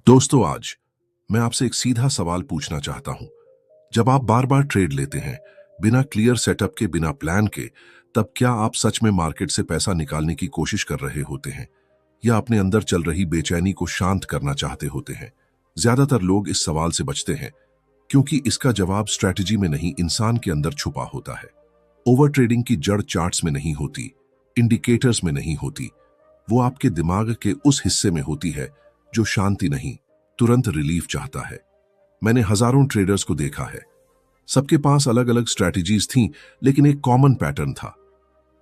दोस्तों, आज मैं आपसे एक सीधा सवाल पूछना चाहता हूं। जब आप बार बार ट्रेड लेते हैं बिना क्लियर सेटअप के, बिना प्लान के, तब क्या आप सच में मार्केट से पैसा निकालने की कोशिश कर रहे होते हैं या अपने अंदर चल रही बेचैनी को शांत करना चाहते होते हैं? ज्यादातर लोग इस सवाल से बचते हैं क्योंकि इसका जवाब स्ट्रैटेजी में नहीं, इंसान के अंदर छुपा होता है। ओवर ट्रेडिंग की जड़ चार्ट्स में नहीं होती, इंडिकेटर्स में नहीं होती, वो आपके दिमाग के उस हिस्से में होती है जो शांति नहीं, तुरंत रिलीफ चाहता है। मैंने हजारों ट्रेडर्स को देखा है। सबके पास अलग अलग स्ट्रैटेजीज थीं, लेकिन एक कॉमन पैटर्न था।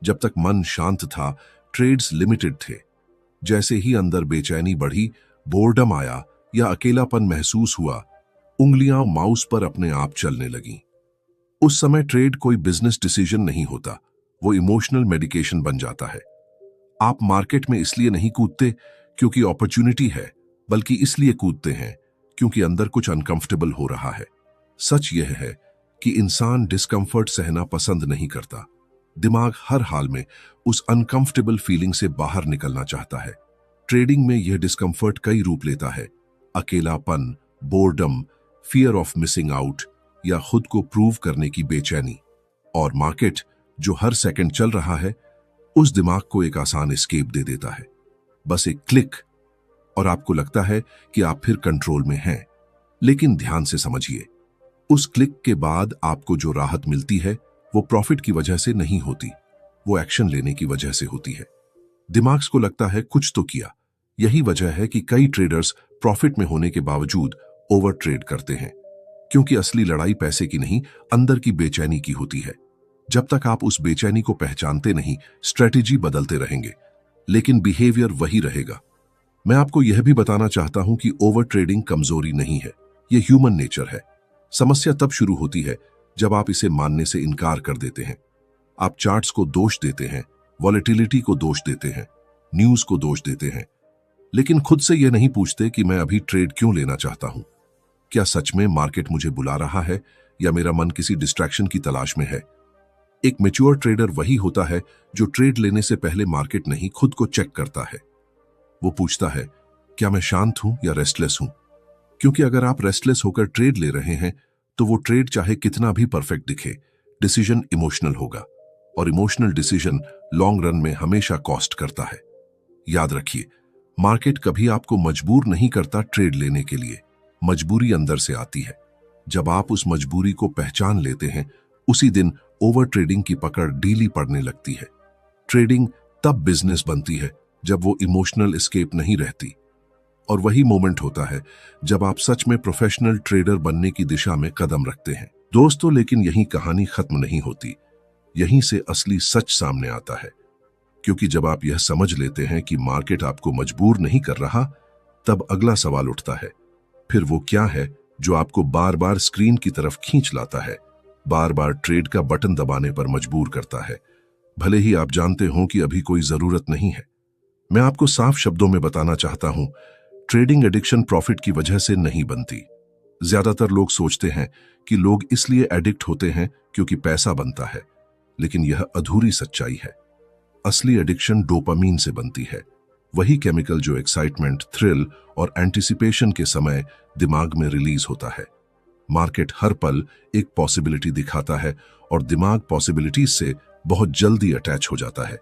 जब तक मन शांत था, ट्रेड्स लिमिटेड थे। जैसे ही अंदर बेचैनी बढ़ी, बोर्डम आया या अकेलापन महसूस हुआ, उंगलियां माउस पर अपने आप चलने लगीं। उस समय ट्रेड कोई बिजनेस डिसीजन नहीं होता, वो इमोशनल मेडिकेशन बन जाता है। आप मार्केट में इसलिए नहीं कूदते क्योंकि अपॉर्चुनिटी है, बल्कि इसलिए कूदते हैं क्योंकि अंदर कुछ अनकंफर्टेबल हो रहा है। सच यह है कि इंसान डिस्कंफर्ट सहना पसंद नहीं करता। दिमाग हर हाल में उस अनकंफर्टेबल फीलिंग से बाहर निकलना चाहता है। ट्रेडिंग में यह डिस्कंफर्ट कई रूप लेता है: अकेलापन, boredom, fear of missing out या खुद को प्रूव करने की बेचैनी। और मार्केट, जो हर सेकंड चल रहा है, उस दिमाग को एक आसान एस्केप दे देता है। बस एक क्लिक और आपको लगता है कि आप फिर कंट्रोल में हैं। लेकिन ध्यान से समझिए, उस क्लिक के बाद आपको जो राहत मिलती है वो प्रॉफिट की वजह से नहीं होती, वो एक्शन लेने की वजह से होती है। दिमाग को लगता है कुछ तो किया। यही वजह है कि कई ट्रेडर्स प्रॉफिट में होने के बावजूद ओवर ट्रेड करते हैं, क्योंकि असली लड़ाई पैसे की नहीं, अंदर की बेचैनी की होती है। जब तक आप उस बेचैनी को पहचानते नहीं, स्ट्रेटेजी बदलते रहेंगे, लेकिन बिहेवियर वही रहेगा। मैं आपको यह भी बताना चाहता हूं कि ओवर ट्रेडिंग कमजोरी नहीं है, यह ह्यूमन नेचर है। समस्या तब शुरू होती है जब आप इसे मानने से इनकार कर देते हैं। आप चार्ट्स को दोष देते हैं, वॉलेटिलिटी को दोष देते हैं, न्यूज को दोष देते हैं, लेकिन खुद से यह नहीं पूछते कि मैं अभी ट्रेड क्यों लेना चाहता हूं। क्या सच में मार्केट मुझे बुला रहा है या मेरा मन किसी डिस्ट्रैक्शन की तलाश में है? एक मैच्योर ट्रेडर वही होता है जो ट्रेड लेने से पहले मार्केट नहीं, खुद को चेक करता है। वो पूछता है, क्या मैं शांत हूं या रेस्टलेस हूं? क्योंकि अगर आप रेस्टलेस होकर ट्रेड ले रहे हैं तो वो ट्रेड चाहे कितना भी परफेक्ट दिखे, डिसीजन इमोशनल होगा, और इमोशनल डिसीजन लॉन्ग रन में हमेशा कॉस्ट करता है। याद रखिए, मार्केट कभी आपको मजबूर नहीं करता ट्रेड लेने के लिए। मजबूरी अंदर से आती है। जब आप उस मजबूरी को पहचान लेते हैं, उसी दिन ओवर ट्रेडिंग की पकड़ ढीली पड़ने लगती है। ट्रेडिंग तब बिजनेस बनती है जब वो इमोशनल एस्केप नहीं रहती, और वही मोमेंट होता है जब आप सच में प्रोफेशनल ट्रेडर बनने की दिशा में कदम रखते हैं। दोस्तों, लेकिन यही कहानी खत्म नहीं होती। यहीं से असली सच सामने आता है, क्योंकि जब आप यह समझ लेते हैं कि मार्केट आपको मजबूर नहीं कर रहा, तब अगला सवाल उठता है, फिर वो क्या है जो आपको बार बार स्क्रीन की तरफ खींच लाता है, बार बार ट्रेड का बटन दबाने पर मजबूर करता है, भले ही आप जानते हो कि अभी कोई जरूरत नहीं है। मैं आपको साफ शब्दों में बताना चाहता हूं, ट्रेडिंग एडिक्शन प्रॉफिट की वजह से नहीं बनती। ज्यादातर लोग सोचते हैं कि लोग इसलिए एडिक्ट होते हैं क्योंकि पैसा बनता है, लेकिन यह अधूरी सच्चाई है। असली एडिक्शन डोपामीन से बनती है, वही केमिकल जो एक्साइटमेंट, थ्रिल और एंटिसिपेशन के समय दिमाग में रिलीज होता है। मार्केट हर पल एक पॉसिबिलिटी दिखाता है और दिमाग पॉसिबिलिटीज से बहुत जल्दी अटैच हो जाता है।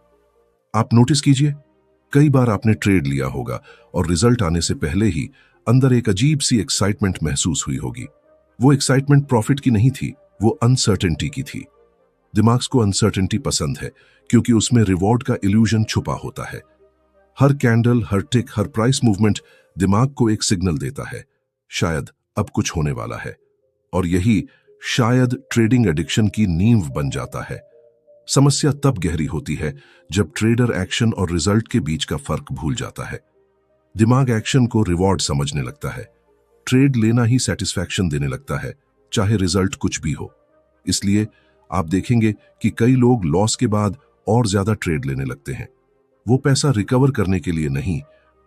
आप नोटिस कीजिए, कई बार आपने ट्रेड लिया होगा और रिजल्ट आने से पहले ही अंदर एक अजीब सी एक्साइटमेंट महसूस हुई होगी। वो एक्साइटमेंट प्रॉफिट की नहीं थी, वो अनसर्टेनिटी की थी। दिमाग को अनसर्टेनिटी पसंद है क्योंकि उसमें रिवॉर्ड का इल्यूजन छुपा होता है। हर कैंडल, हर टिक, हर प्राइस मूवमेंट दिमाग को एक सिग्नल देता है, शायद अब कुछ होने वाला है। और यही शायद ट्रेडिंग एडिक्शन की नींव बन जाता है। समस्या तब गहरी होती है जब ट्रेडर एक्शन और रिजल्ट के बीच का फर्क भूल जाता है। दिमाग एक्शन को रिवॉर्ड समझने लगता है, ट्रेड लेना ही सेटिस्फैक्शन देने लगता है, चाहे रिजल्ट कुछ भी हो। इसलिए आप देखेंगे कि कई लोग लॉस के बाद और ज्यादा ट्रेड लेने लगते हैं। वो पैसा रिकवर करने के लिए नहीं,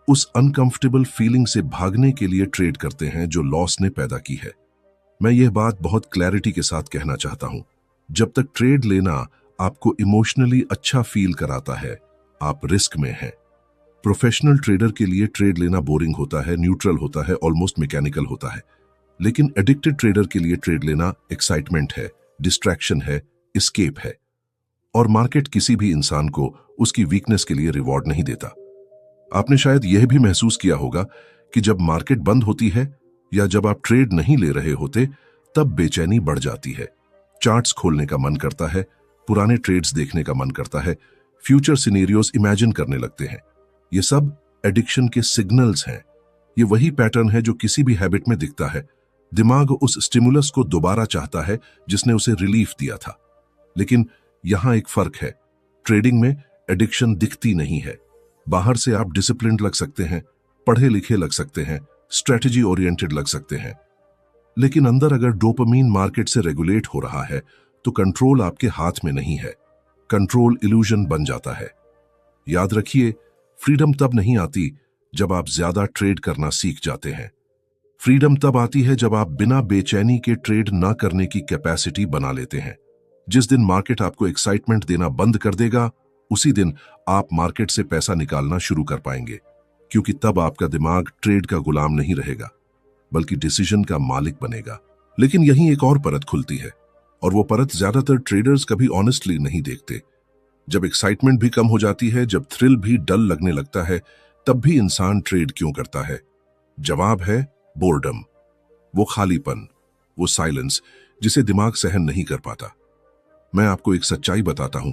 उस अनकंफर्टेबल फीलिंग से भागने के लिए ट्रेड करते हैं जो लॉस ने पैदा की है। मैं यह बात बहुत क्लैरिटी के साथ कहना चाहता हूं, जब तक ट्रेड लेना आपको इमोशनली अच्छा फील कराता है, आप रिस्क में हैं। प्रोफेशनल ट्रेडर के लिए ट्रेड लेना बोरिंग होता है, न्यूट्रल होता है, ऑलमोस्ट मैकेनिकल होता है। लेकिन एडिक्टेड ट्रेडर के लिए ट्रेड लेना एक्साइटमेंट है, डिस्ट्रैक्शन है, एस्केप है। और मार्केट किसी भी इंसान को उसकी वीकनेस के लिए रिवॉर्ड नहीं देता। आपने शायद यह भी महसूस किया होगा कि जब मार्केट बंद होती है या जब आप ट्रेड नहीं ले रहे होते, तब बेचैनी बढ़ जाती है। चार्ट्स खोलने का मन करता है, पुराने ट्रेड्स देखने का मन करता है, फ्यूचर सिनेरियोज इमेजिन करने लगते हैं। ये सब एडिक्शन के सिग्नल्स हैं। ये वही पैटर्न है जो किसी भी हैबिट में दिखता है। दिमाग उस स्टिमुलस को दोबारा चाहता है जिसने उसे रिलीफ दिया था। लेकिन यहां एक फर्क है, ट्रेडिंग में एडिक्शन दिखती नहीं है। बाहर से आप डिसिप्लिन्ड लग सकते हैं, पढ़े लिखे लग सकते हैं, स्ट्रेटेजी ओरिएंटेड लग सकते हैं, लेकिन अंदर अगर डोपामीन मार्केट से रेगुलेट हो रहा है तो कंट्रोल आपके हाथ में नहीं है। कंट्रोल इल्यूजन बन जाता है। याद रखिए, फ्रीडम तब नहीं आती जब आप ज्यादा ट्रेड करना सीख जाते हैं। फ्रीडम तब आती है जब आप बिना बेचैनी के ट्रेड ना करने की कैपेसिटी बना लेते हैं। जिस दिन मार्केट आपको एक्साइटमेंट देना बंद कर देगा, उसी दिन आप मार्केट से पैसा निकालना शुरू कर पाएंगे, क्योंकि तब आपका दिमाग ट्रेड का गुलाम नहीं रहेगा बल्कि डिसीजन का मालिक बनेगा। लेकिन यहीं एक और परत खुलती है, और वो परत ज्यादातर ट्रेडर्स कभी ऑनेस्टली नहीं देखते। जब एक्साइटमेंट भी कम हो जाती है, जब थ्रिल भी डल लगने लगता है, तब भी इंसान ट्रेड क्यों करता है? जवाब है बोर्डम। वो खालीपन, वो साइलेंस जिसे दिमाग सहन नहीं कर पाता। मैं आपको एक सच्चाई बताता हूं,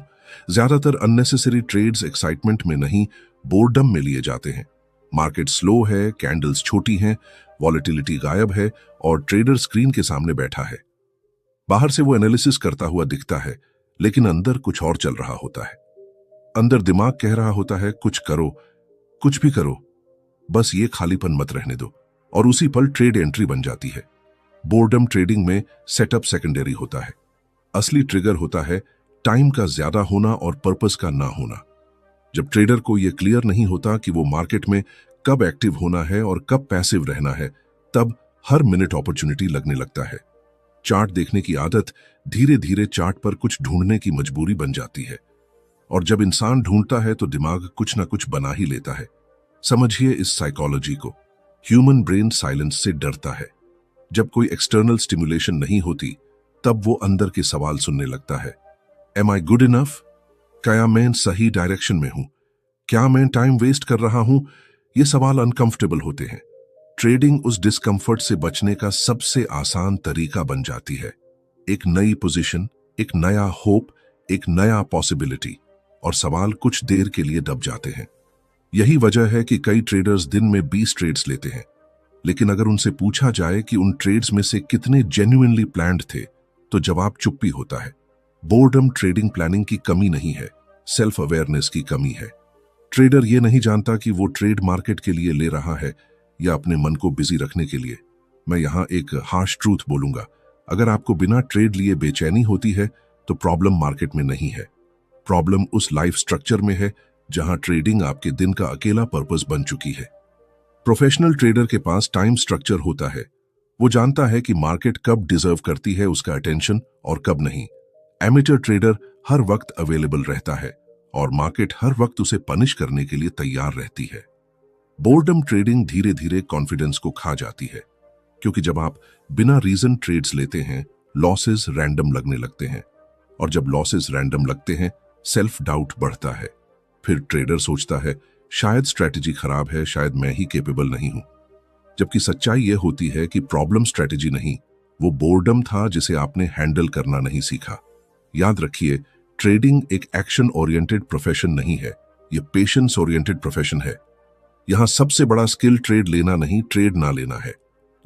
ज्यादातर अननेसेसरी ट्रेड्स एक्साइटमेंट में नहीं, बोर्डम में लिए जाते हैं। मार्केट स्लो है, कैंडल्स छोटी हैं, वॉलेटिलिटी गायब है और ट्रेडर स्क्रीन के सामने बैठा है। बाहर से वो एनालिसिस करता हुआ दिखता है, लेकिन अंदर कुछ और चल रहा होता है। अंदर दिमाग कह रहा होता है, कुछ करो, कुछ भी करो, बस ये खालीपन मत रहने दो। और उसी पल ट्रेड एंट्री बन जाती है। बोर्डम ट्रेडिंग में सेटअप सेकेंडरी होता है। असली ट्रिगर होता है टाइम का ज्यादा होना और पर्पस का ना होना। जब ट्रेडर को यह क्लियर नहीं होता कि वो मार्केट में कब एक्टिव होना है और कब पैसिव रहना है, तब हर मिनट अपॉर्चुनिटी लगने लगता है। चार्ट देखने की आदत धीरे धीरे चार्ट पर कुछ ढूंढने की मजबूरी बन जाती है, और जब इंसान ढूंढता है तो दिमाग कुछ ना कुछ बना ही लेता है। समझिए इस साइकोलॉजी को। ह्यूमन ब्रेन साइलेंस से डरता है। जब कोई एक्सटर्नल स्टिमुलेशन नहीं होती, तब वो अंदर के सवाल सुनने लगता है। एम आई गुड इनफ? क्या मैं सही डायरेक्शन में हूं? क्या मैं टाइम वेस्ट कर रहा हूं? ये सवाल अनकंफर्टेबल होते हैं। ट्रेडिंग उस डिस्कंफर्ट से बचने का सबसे आसान तरीका बन जाती है। एक नई पोजीशन, एक नया होप, एक नया पॉसिबिलिटी, और सवाल कुछ देर के लिए दब जाते हैं। यही वजह है कि कई ट्रेडर्स दिन में 20 ट्रेड्स लेते हैं, लेकिन अगर उनसे पूछा जाए कि उन ट्रेड्स में से कितने जेन्युइनली प्लान्ड थे, तो जवाब चुप्पी होता है। बोर्डम ट्रेडिंग प्लानिंग की कमी नहीं है, सेल्फ अवेयरनेस की कमी है। ट्रेडर ये नहीं जानता कि वो ट्रेड मार्केट के लिए ले रहा है या अपने मन को बिजी रखने के लिए। मैं यहां एक हार्श ट्रूथ बोलूंगा, अगर आपको बिना ट्रेड लिए बेचैनी होती है तो प्रॉब्लम मार्केट में नहीं है, प्रॉब्लम उस लाइफ स्ट्रक्चर में है जहां ट्रेडिंग आपके दिन का अकेला पर्पस बन चुकी है। प्रोफेशनल ट्रेडर के पास टाइम स्ट्रक्चर होता है। वो जानता है कि मार्केट कब डिजर्व करती है उसका अटेंशन और कब नहीं। एमेचर ट्रेडर हर वक्त अवेलेबल रहता है और मार्केट हर वक्त उसे पनिश करने के लिए तैयार रहती है। बोर्डम ट्रेडिंग धीरे धीरे कॉन्फिडेंस को खा जाती है, क्योंकि जब आप बिना रीजन ट्रेड्स लेते हैं, लॉसेस रैंडम लगने लगते हैं, और जब लॉसेस रैंडम लगते हैं, सेल्फ डाउट बढ़ता है। फिर ट्रेडर सोचता है, शायद स्ट्रैटेजी खराब है, शायद मैं ही कैपेबल नहीं हूं। जबकि सच्चाई यह होती है कि प्रॉब्लम स्ट्रैटेजी नहीं, वो बोर्डम था जिसे आपने हैंडल करना नहीं सीखा। याद रखिए, ट्रेडिंग एक एक्शन ओरिएंटेड प्रोफेशन नहीं है, ये पेशेंस ओरिएंटेड प्रोफेशन है। यहां सबसे बड़ा स्किल ट्रेड लेना नहीं, ट्रेड ना लेना है।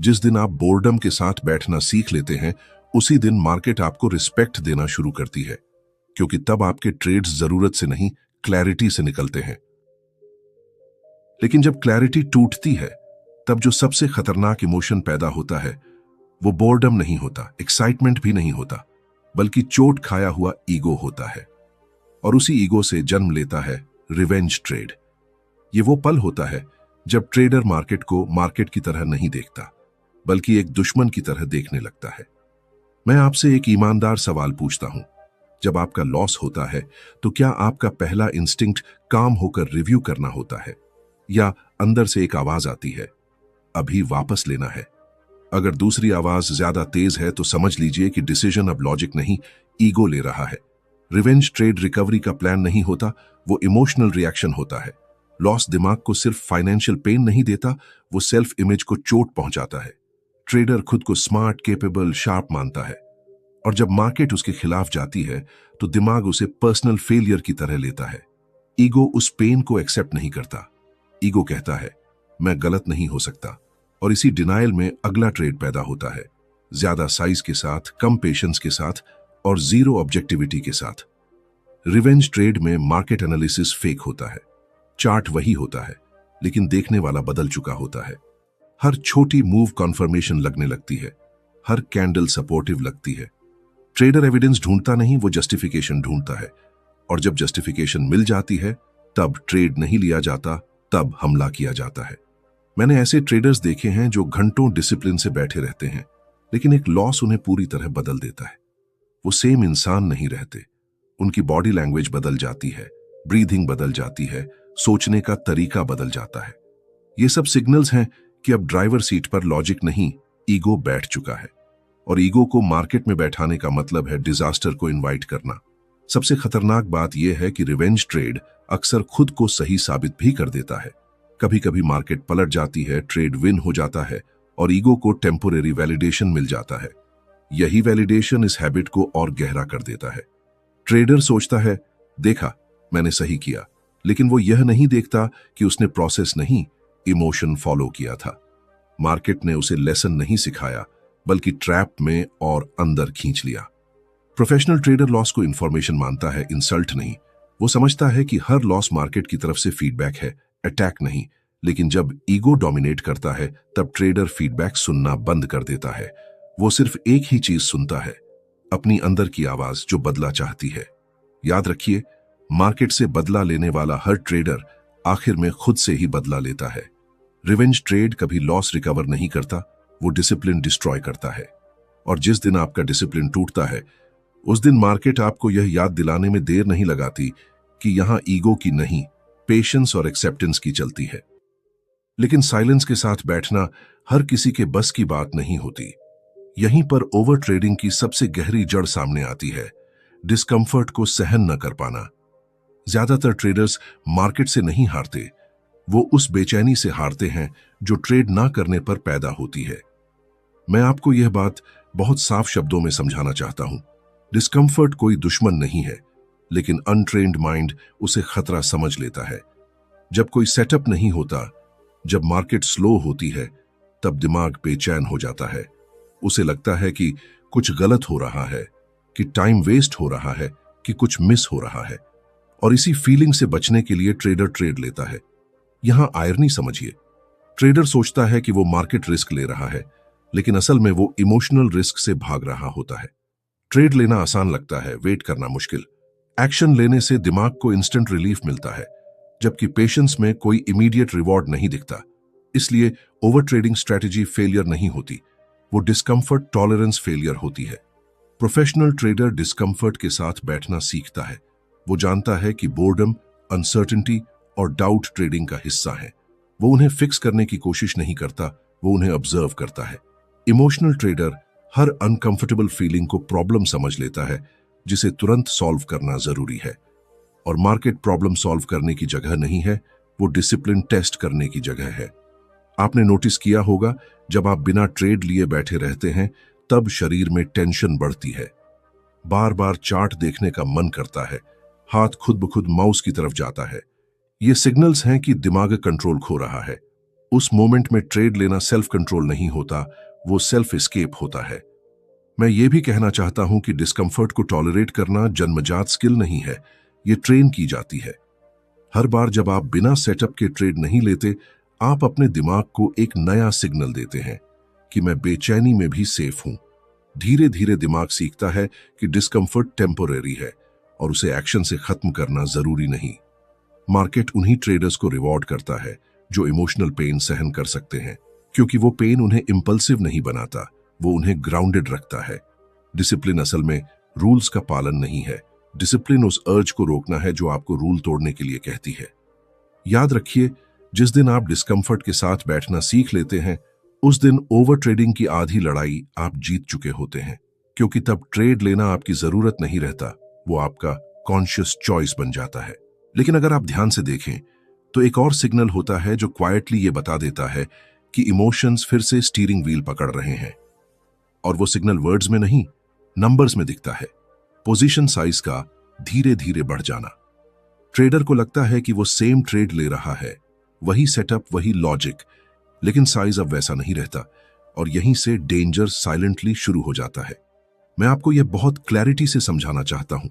जिस दिन आप बोर्डम के साथ बैठना सीख लेते हैं, उसी दिन मार्केट आपको रिस्पेक्ट देना शुरू करती है, क्योंकि तब आपके ट्रेड्स जरूरत से नहीं, क्लैरिटी से निकलते हैं। लेकिन जब क्लैरिटी टूटती है, तब जो सबसे खतरनाक इमोशन पैदा होता है, वो बोर्डम नहीं होता, एक्साइटमेंट भी नहीं होता, बल्कि चोट खाया हुआ ईगो होता है। और उसी ईगो से जन्म लेता है रिवेंज ट्रेड। ये वो पल होता है जब ट्रेडर मार्केट को मार्केट की तरह नहीं देखता, बल्कि एक दुश्मन की तरह देखने लगता है। मैं आपसे एक ईमानदार सवाल पूछता हूं, जब आपका लॉस होता है तो क्या आपका पहला इंस्टिंक्ट काम होकर रिव्यू करना होता है, या अंदर से एक आवाज आती है, अभी वापस लेना है। अगर दूसरी आवाज ज्यादा तेज है तो समझ लीजिए कि डिसीजन अब लॉजिक नहीं, ईगो ले रहा है। रिवेंज ट्रेड रिकवरी का प्लान नहीं होता, वो इमोशनल रिएक्शन होता है। लॉस दिमाग को सिर्फ फाइनेंशियल पेन नहीं देता, वो सेल्फ इमेज को चोट पहुंचाता है। ट्रेडर खुद को स्मार्ट, केपेबल, शार्प मानता है, और जब मार्केट उसके खिलाफ जाती है तो दिमाग उसे पर्सनल फेलियर की तरह लेता है। ईगो उस पेन को एक्सेप्ट नहीं करता। ईगो कहता है, मैं गलत नहीं हो सकता, और इसी डिनायल में अगला ट्रेड पैदा होता है, ज्यादा साइज के साथ, कम पेशेंस के साथ और जीरो ऑब्जेक्टिविटी के साथ। रिवेंज ट्रेड में मार्केट एनालिसिस फेक होता है, चार्ट वही होता है, लेकिन देखने वाला बदल चुका होता है। हर छोटी मूव कॉन्फर्मेशन लगने लगती है, हर कैंडल सपोर्टिव लगती है। ट्रेडर एविडेंस ढूंढता नहीं, वो जस्टिफिकेशन ढूंढता है, और जब जस्टिफिकेशन मिल जाती है तब ट्रेड नहीं लिया जाता, तब हमला किया जाता है। मैंने ऐसे ट्रेडर्स देखे हैं जो घंटों डिसिप्लिन से बैठे रहते हैं, लेकिन एक लॉस उन्हें पूरी तरह बदल देता है। वो सेम इंसान नहीं रहते, उनकी बॉडी लैंग्वेज बदल जाती है, ब्रीथिंग बदल जाती है, सोचने का तरीका बदल जाता है। ये सब सिग्नल्स हैं कि अब ड्राइवर सीट पर लॉजिक नहीं, ईगो बैठ चुका है, और ईगो को मार्केट में बैठाने का मतलब है डिजास्टर को इनवाइट करना। सबसे खतरनाक बात यह है कि रिवेंज ट्रेड अक्सर खुद को सही साबित भी कर देता है। कभी कभी मार्केट पलट जाती है, ट्रेड विन हो जाता है, और ईगो को टेम्पोरेरी वैलिडेशन मिल जाता है। यही वैलिडेशन इस हैबिट को और गहरा कर देता है। ट्रेडर सोचता है, देखा, मैंने सही किया, लेकिन वो यह नहीं देखता कि उसने प्रोसेस नहीं, इमोशन फॉलो किया था। मार्केट ने उसे लेसन नहीं सिखाया, बल्कि ट्रैप में और अंदर खींच लिया। प्रोफेशनल ट्रेडर लॉस को इंफॉर्मेशन मानता है, इंसल्ट नहीं। वो समझता है कि हर लॉस मार्केट की तरफ से फीडबैक है, अटैक नहीं। लेकिन जब ईगो डोमिनेट करता है तब ट्रेडर फीडबैक सुनना बंद कर देता है। वो सिर्फ एक ही चीज सुनता है, अपनी अंदर की आवाज जो बदला चाहती है। याद रखिए, मार्केट से बदला लेने वाला हर ट्रेडर आखिर में खुद से ही बदला लेता है। रिवेंज ट्रेड कभी लॉस रिकवर नहीं करता, वो डिसिप्लिन डिस्ट्रॉय करता है। और जिस दिन आपका डिसिप्लिन टूटता है, उस दिन मार्केट आपको यह याद दिलाने में देर नहीं लगाती कि यहां ईगो की नहीं, पेशेंस और एक्सेप्टेंस की चलती है। लेकिन साइलेंस के साथ बैठना हर किसी के बस की बात नहीं होती। यहीं पर ओवर ट्रेडिंग की सबसे गहरी जड़ सामने आती है, डिस्कंफर्ट को सहन न कर पाना। ज्यादातर ट्रेडर्स मार्केट से नहीं हारते, वो उस बेचैनी से हारते हैं जो ट्रेड ना करने पर पैदा होती है। मैं आपको यह बात बहुत साफ शब्दों में समझाना चाहता हूं। डिस्कंफर्ट कोई दुश्मन नहीं है, लेकिन अनट्रेन्ड माइंड उसे खतरा समझ लेता है। जब कोई सेटअप नहीं होता, जब मार्केट स्लो होती है, तब दिमाग बेचैन हो जाता है। उसे लगता है कि कुछ गलत हो रहा है, कि टाइम वेस्ट हो रहा है, कि कुछ मिस हो रहा है। और इसी फीलिंग से बचने के लिए ट्रेडर ट्रेड लेता है। यहां आयरनी समझिए, ट्रेडर सोचता है कि वो मार्केट रिस्क ले रहा है, लेकिन असल में वो इमोशनल रिस्क से भाग रहा होता है। ट्रेड लेना आसान लगता है, वेट करना मुश्किल। एक्शन लेने से दिमाग को इंस्टेंट रिलीफ मिलता है, जबकि पेशेंस में कोई इमीडिएट रिवॉर्ड नहीं दिखता। इसलिए ओवर ट्रेडिंग स्ट्रैटेजी फेलियर नहीं होती, वो डिस्कंफर्ट टॉलरेंस फेलियर होती है। प्रोफेशनल ट्रेडर डिस्कंफर्ट के साथ बैठना सीखता है। वो जानता है कि बोर्डम, अनसर्टेनिटी और डाउट ट्रेडिंग का हिस्सा है। वो उन्हें फिक्स करने की कोशिश नहीं करता, वो उन्हें ऑब्जर्व करता है। इमोशनल ट्रेडर हर अनकंफर्टेबल फीलिंग को प्रॉब्लम समझ लेता है, जिसे तुरंत सॉल्व करना जरूरी है। और मार्केट प्रॉब्लम सॉल्व करने की जगह नहीं है, वो डिसिप्लिन टेस्ट करने की जगह है। आपने नोटिस किया होगा, जब आप बिना ट्रेड लिए बैठे रहते हैं तब शरीर में टेंशन बढ़ती है। बार बार चार्ट देखने का मन करता है, हाथ खुद ब खुद माउस की तरफ जाता है। ये सिग्नल्स हैं कि दिमाग कंट्रोल खो रहा है। उस मोमेंट में ट्रेड लेना सेल्फ कंट्रोल नहीं होता, वो सेल्फ एस्केप होता है। मैं ये भी कहना चाहता हूं कि डिस्कंफर्ट को टॉलरेट करना जन्मजात स्किल नहीं है, ये ट्रेन की जाती है। हर बार जब आप बिना सेटअप के ट्रेड नहीं लेते, आप अपने दिमाग को एक नया सिग्नल देते हैं कि मैं बेचैनी में भी सेफ हूं। धीरे धीरे दिमाग सीखता है कि डिस्कंफर्ट टेम्पोरेरी है और उसे एक्शन से खत्म करना जरूरी नहीं। मार्केट उन्हीं ट्रेडर्स को रिवॉर्ड करता है जो इमोशनल पेन सहन कर सकते हैं, क्योंकि वो पेन उन्हें इंपल्सिव नहीं बनाता, वो उन्हें ग्राउंडेड रखता है। डिसिप्लिन असल में रूल्स का पालन नहीं है, डिसिप्लिन उस अर्ज को रोकना है जो आपको रूल तोड़ने के लिए कहती है। याद रखिए, जिस दिन आप डिस्कम्फर्ट के साथ बैठना सीख लेते हैं, उस दिन ओवर ट्रेडिंग की आधी लड़ाई आप जीत चुके होते हैं, क्योंकि तब ट्रेड लेना आपकी जरूरत नहीं रहता, वो आपका कॉन्शियस चॉइस बन जाता है। लेकिन अगर आप ध्यान से देखें तो एक और सिग्नल होता है जो क्वाइटली ये बता देता है कि इमोशंस फिर से स्टीयरिंग व्हील पकड़ रहे हैं। और वो सिग्नल वर्ड्स में नहीं, नंबर्स में दिखता है। पोजीशन साइज का धीरे धीरे बढ़ जाना। ट्रेडर को लगता है कि वो सेम ट्रेड ले रहा है, वही सेटअप, वही लॉजिक, लेकिन साइज अब वैसा नहीं रहता, और यहीं से डेंजर साइलेंटली शुरू हो जाता है। मैं आपको यह बहुत क्लैरिटी से समझाना चाहता हूं।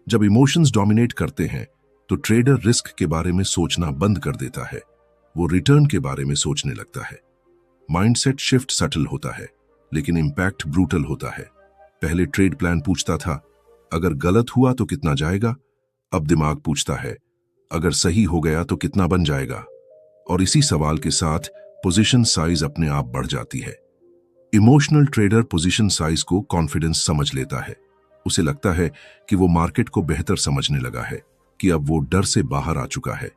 जब इमोशंस डोमिनेट करते हैं तो ट्रेडर रिस्क के बारे में सोचना बंद कर देता है, वो रिटर्न के बारे में सोचने लगता है। माइंडसेट शिफ्ट सटल होता है, लेकिन इंपैक्ट ब्रूटल होता है। पहले ट्रेड प्लान पूछता था, अगर गलत हुआ तो कितना जाएगा? अब दिमाग पूछता है, अगर सही हो गया तो कितना बन जाएगा? और इसी सवाल के साथ पोजीशन साइज अपने आप बढ़ जाती है। इमोशनल ट्रेडर पोजीशन साइज को कॉन्फिडेंस समझ लेता है। उसे लगता है कि वो मार्केट को बेहतर समझने लगा है, कि अब वो डर से बाहर आ चुका है।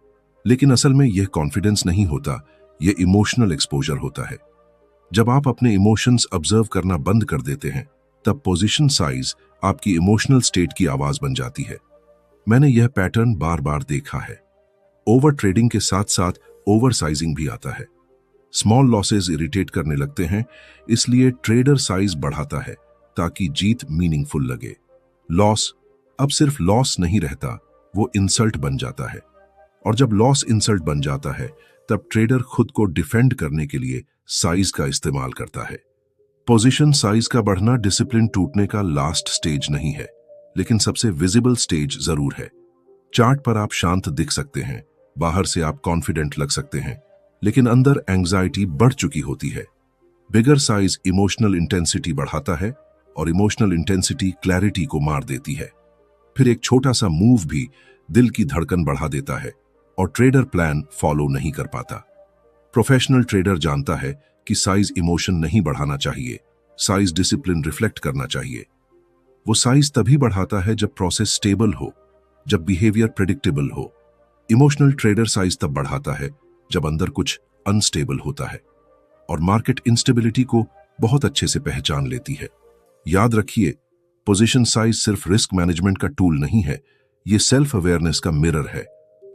लेकिन असल में यह कॉन्फिडेंस नहीं होता, यह इमोशनल एक्सपोजर होता है। जब आप अपने इमोशंस ऑब्जर्व करना बंद कर देते हैं, तब पोजीशन साइज आपकी इमोशनल स्टेट की आवाज बन जाती है। मैंने यह पैटर्न बार बार देखा है। ओवर ट्रेडिंग के साथ साथ ओवर साइजिंग भी आता है। स्मॉल लॉसेस इरिटेट करने लगते हैं, इसलिए ट्रेडर साइज बढ़ाता है ताकि जीत मीनिंगफुल लगे। लॉस अब सिर्फ लॉस नहीं रहता, वो इंसल्ट बन जाता है। और जब लॉस इंसल्ट बन जाता है, तब ट्रेडर खुद को डिफेंड करने के लिए साइज का इस्तेमाल करता है। पोजीशन साइज का बढ़ना डिसिप्लिन टूटने का लास्ट स्टेज नहीं है, लेकिन सबसे विजिबल स्टेज जरूर है। चार्ट पर आप शांत दिख सकते हैं, बाहर से आप कॉन्फिडेंट लग सकते हैं, लेकिन अंदर एंग्जाइटी बढ़ चुकी होती है। बिगर साइज इमोशनल इंटेंसिटी बढ़ाता है, और इमोशनल इंटेंसिटी क्लैरिटी को मार देती है। फिर एक छोटा सा मूव भी दिल की धड़कन बढ़ा देता है, और ट्रेडर प्लान फॉलो नहीं कर पाता। प्रोफेशनल ट्रेडर जानता है कि साइज इमोशन नहीं बढ़ाना चाहिए, साइज डिसिप्लिन रिफ्लेक्ट करना चाहिए। वो साइज तभी बढ़ाता है जब प्रोसेस स्टेबल हो, जब बिहेवियर प्रेडिक्टेबल हो। इमोशनल ट्रेडर साइज तब बढ़ाता है जब अंदर कुछ अनस्टेबल होता है, और मार्केट इंस्टेबिलिटी को बहुत अच्छे से पहचान लेती है। याद रखिए, पोजीशन साइज सिर्फ रिस्क मैनेजमेंट का टूल नहीं है, ये सेल्फ अवेयरनेस का मिरर है।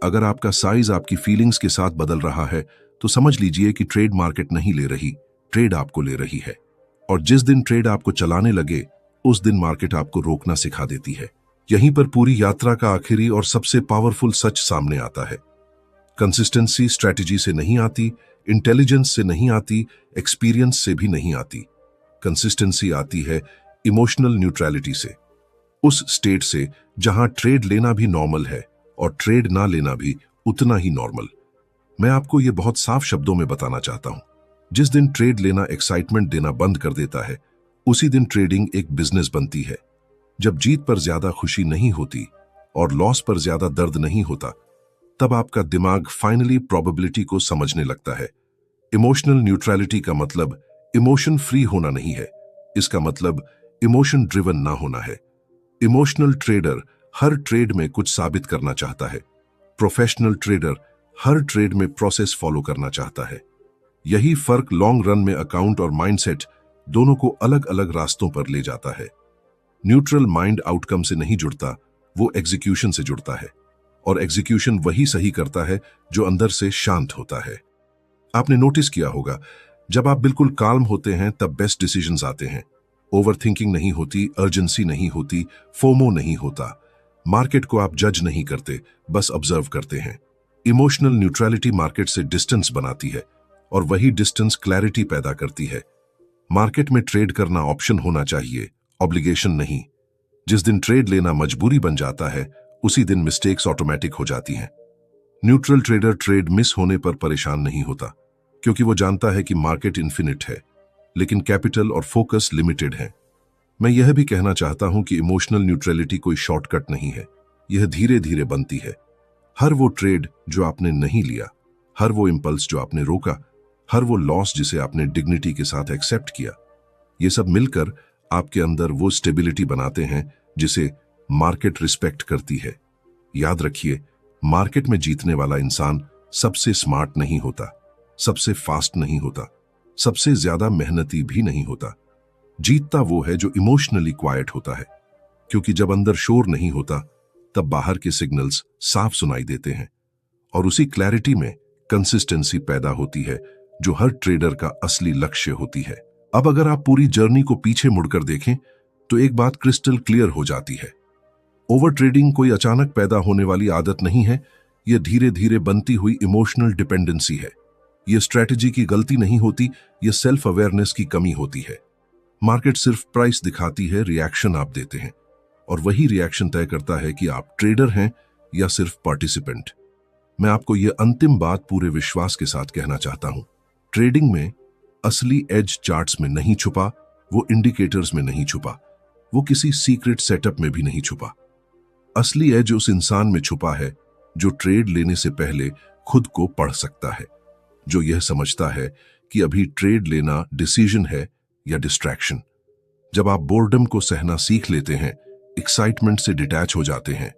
अगर आपका साइज आपकी फीलिंग्स के साथ बदल रहा है, तो समझ लीजिए कि ट्रेड मार्केट नहीं ले रही, ट्रेड आपको ले रही है। और जिस दिन ट्रेड आपको चलाने लगे, उस दिन मार्केट आपको रोकना सिखा देती है। यहीं पर पूरी यात्रा का आखिरी और सबसे पावरफुल सच सामने आता है। कंसिस्टेंसी स्ट्रैटेजी से नहीं आती, इंटेलिजेंस से नहीं आती, एक्सपीरियंस से भी नहीं आती। कंसिस्टेंसी आती है इमोशनल न्यूट्रलिटी से, उस स्टेट से जहां ट्रेड लेना भी नॉर्मल है और ट्रेड ना लेना भी उतना ही नॉर्मल। मैं आपको यह बहुत साफ शब्दों में बताना चाहता हूं। जिस दिन ट्रेड लेना एक्साइटमेंट देना बंद कर देता है, उसी दिन ट्रेडिंग एक बिजनेस बनती है। जब जीत पर ज्यादा खुशी नहीं होती और लॉस पर ज्यादा दर्द नहीं होता, तब आपका दिमाग फाइनली प्रोबेबिलिटी को समझने लगता है। इमोशनल न्यूट्रलिटी का मतलब इमोशन फ्री होना नहीं है, इसका मतलब इमोशन ड्रिवन ना होना है। इमोशनल ट्रेडर हर ट्रेड में कुछ साबित करना चाहता है, प्रोफेशनल ट्रेडर हर ट्रेड में प्रोसेस फॉलो करना चाहता है। यही फर्क लॉन्ग रन में अकाउंट और माइंडसेट दोनों को अलग अलग रास्तों पर ले जाता है। न्यूट्रल माइंड आउटकम से नहीं जुड़ता, वो एग्जीक्यूशन से जुड़ता है, और एग्जीक्यूशन वही सही करता है जो अंदर से शांत होता है। आपने नोटिस किया होगा, जब आप बिल्कुल काल्म होते हैं तब बेस्ट डिसीजंस आते हैं। ओवरथिंकिंग नहीं होती, अर्जेंसी नहीं होती, फोमो नहीं होता। मार्केट को आप जज नहीं करते, बस ऑब्जर्व करते हैं। इमोशनल न्यूट्रलिटी मार्केट से डिस्टेंस बनाती है, और वही डिस्टेंस क्लैरिटी पैदा करती है। मार्केट में ट्रेड करना ऑप्शन होना चाहिए, ऑब्लिगेशन नहीं। जिस दिन ट्रेड लेना मजबूरी बन जाता है, उसी दिन मिस्टेक्स ऑटोमेटिक हो जाती हैं। न्यूट्रल ट्रेडर ट्रेड मिस होने पर परेशान नहीं होता, क्योंकि वो जानता है कि मार्केट इन्फिनिट है, लेकिन कैपिटल और फोकस लिमिटेड है। मैं यह भी कहना चाहता हूं कि इमोशनल न्यूट्रलिटी कोई शॉर्टकट नहीं है, यह धीरे धीरे बनती है। हर वो ट्रेड जो आपने नहीं लिया, हर वो इंपल्स जो आपने रोका, हर वो लॉस जिसे आपने डिग्निटी के साथ एक्सेप्ट किया, ये सब मिलकर आपके अंदर वो स्टेबिलिटी बनाते हैं जिसे मार्केट रिस्पेक्ट करती है। याद रखिए, मार्केट में जीतने वाला इंसान सबसे स्मार्ट नहीं होता, सबसे फास्ट नहीं होता, सबसे ज्यादा मेहनती भी नहीं होता। जीतता वो है जो इमोशनली क्वाइट होता है, क्योंकि जब अंदर शोर नहीं होता तब बाहर के सिग्नल्स साफ सुनाई देते हैं और उसी क्लैरिटी में कंसिस्टेंसी पैदा होती है जो हर ट्रेडर का असली लक्ष्य होती है। अब अगर आप पूरी जर्नी को पीछे मुड़कर देखें तो एक बात क्रिस्टल क्लियर हो जाती है। ओवर ट्रेडिंग कोई अचानक पैदा होने वाली आदत नहीं है, यह धीरे धीरे बनती हुई इमोशनल डिपेंडेंसी है। यह स्ट्रैटेजी की गलती नहीं होती, यह सेल्फ अवेयरनेस की कमी होती है। मार्केट सिर्फ प्राइस दिखाती है, रिएक्शन आप देते हैं, और वही रिएक्शन तय करता है कि आप ट्रेडर हैं या सिर्फ पार्टिसिपेंट। मैं आपको यह अंतिम बात पूरे विश्वास के साथ कहना चाहता हूं, ट्रेडिंग में असली एज चार्ट्स में नहीं छुपा, वो इंडिकेटर्स में नहीं छुपा, वो किसी सीक्रेट सेटअप में भी नहीं छुपा। असली एज उस इंसान में छुपा है जो ट्रेड लेने से पहले खुद को पढ़ सकता है, जो यह समझता है कि अभी ट्रेड लेना डिसीजन है या डिस्ट्रैक्शन। जब आप बोर्डम को सहना सीख लेते हैं, एक्साइटमेंट से डिटैच हो जाते हैं,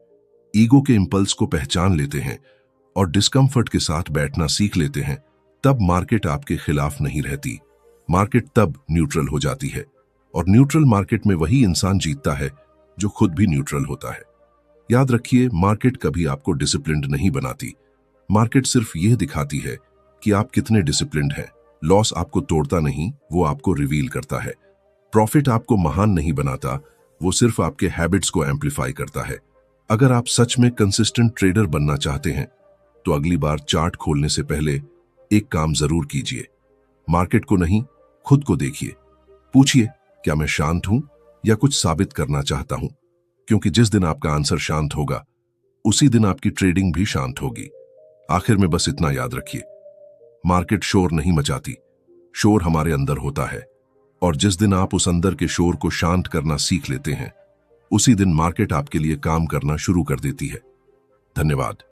ईगो के इंपल्स को पहचान लेते हैं और डिस्कम्फर्ट के साथ बैठना सीख लेते हैं, तब मार्केट आपके खिलाफ नहीं रहती। मार्केट तब न्यूट्रल हो जाती है, और न्यूट्रल मार्केट में वही इंसान जीतता है जो खुद भी न्यूट्रल होता है। याद रखिए, मार्केट कभी आपको डिसिप्लिन्ड नहीं बनाती। मार्केट सिर्फ यह दिखाती है कि आप कितने डिसिप्लिन्ड हैं। लॉस आपको तोड़ता नहीं, वो आपको रिवील करता है। प्रॉफिट आपको महान नहीं बनाता, वो सिर्फ आपके हैबिट्स को एम्पलीफाई करता है। अगर आप सच में कंसिस्टेंट ट्रेडर बनना चाहते हैं तो अगली बार चार्ट खोलने से पहले एक काम जरूर कीजिए। मार्केट को नहीं, खुद को देखिए। पूछिए, क्या मैं शांत हूं या कुछ साबित करना चाहता हूं? क्योंकि जिस दिन आपका आंसर शांत होगा, उसी दिन आपकी ट्रेडिंग भी शांत होगी। आखिर में बस इतना याद रखिए, मार्केट शोर नहीं मचाती, शोर हमारे अंदर होता है। और जिस दिन आप उस अंदर के शोर को शांत करना सीख लेते हैं, उसी दिन मार्केट आपके लिए काम करना शुरू कर देती है। धन्यवाद।